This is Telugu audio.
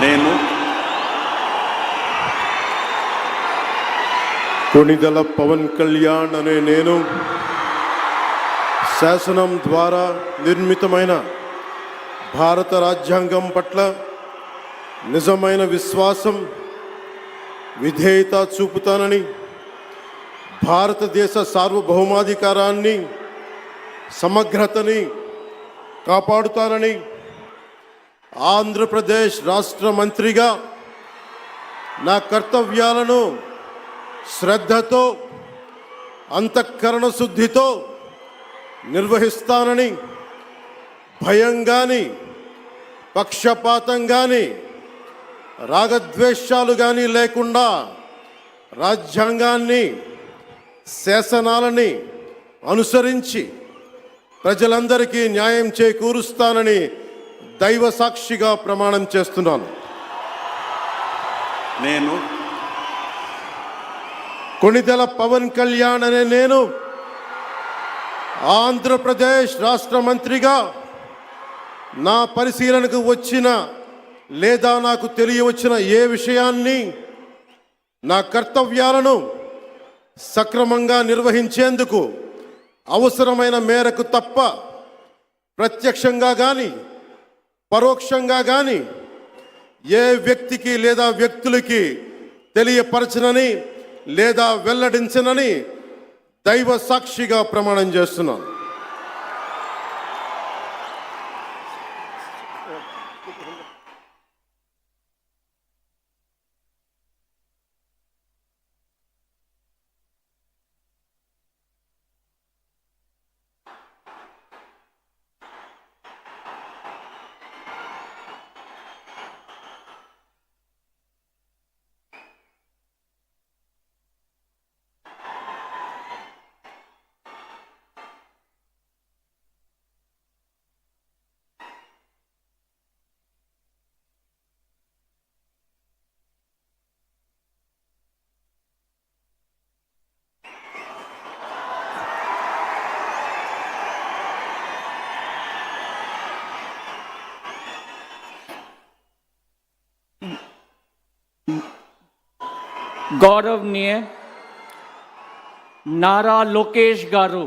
నేను కొణిదెల పవన్ కళ్యాణ్ అనే నేను శాసనం ద్వారా నిర్మితమైన భారత రాజ్యాంగం పట్ల నిజమైన విశ్వాసం విధేయత చూపుతానని, భారతదేశ సార్వభౌమాధికారాన్ని సమగ్రతని కాపాడుతానని, ఆంధ్రప్రదేశ్ రాష్ట్ర మంత్రిగా నా కర్తవ్యాలను శ్రద్ధతో అంతఃకరణ శుద్ధితో నిర్వహిస్తానని, భయం కానీ పక్షపాతం కానీ రాగద్వేషాలు కానీ లేకుండా రాజ్యాంగాన్ని శాసనాలని అనుసరించి ప్రజలందరికీ న్యాయం చేకూరుస్తానని దైవ సాక్షిగా ప్రమాణం చేస్తున్నాను. నేను కొణిదెల పవన్ కళ్యాణ్ అనే నేను ఆంధ్రప్రదేశ్ రాష్ట్ర మంత్రిగా నా పరిశీలనకు వచ్చిన లేదా నాకు తెలియవచ్చిన ఏ విషయాన్ని నా కర్తవ్యాలను సక్రమంగా నిర్వహించేందుకు అవసరమైన మేరకు తప్ప ప్రత్యక్షంగా కానీ పరోక్షంగా కానీ ఏ వ్యక్తికి లేదా వ్యక్తులకి తెలియపరచనని లేదా వెల్లడించనని దైవ సాక్షిగా ప్రమాణం చేస్తున్నాను. गौरवनीय नारा लोकेश गारू।